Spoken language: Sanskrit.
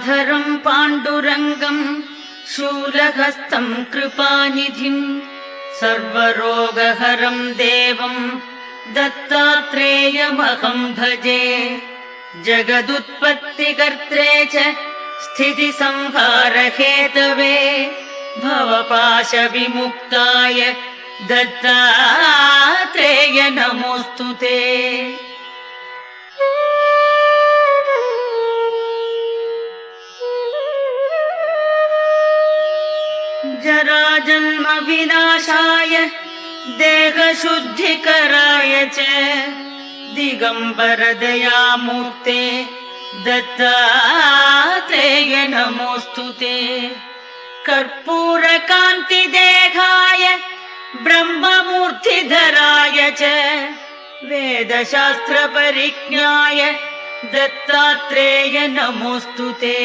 गदाधरं पाण्डुरङ्गं शूलहस्तं कृपानिधिं सर्वरोगहरं देवं दत्तात्रेयमहं भजे। जगदुत्पत्तिकर्त्रे च स्थितिसंहारहेतवे भवपाशविमुक्ताय दत्तात्रेय नमोऽस्तु ते। जराजन्म विनाशाय देहशुद्धिकराय च दिगंबर दयामूर्ते दत्तात्रेय नमोऽस्तु ते। कर्पूरकान्तिदेहाय ब्रह्ममूर्तिधराय च वेदशास्त्रपरिज्ञाय दत्तात्रेय नमोऽस्तु ते।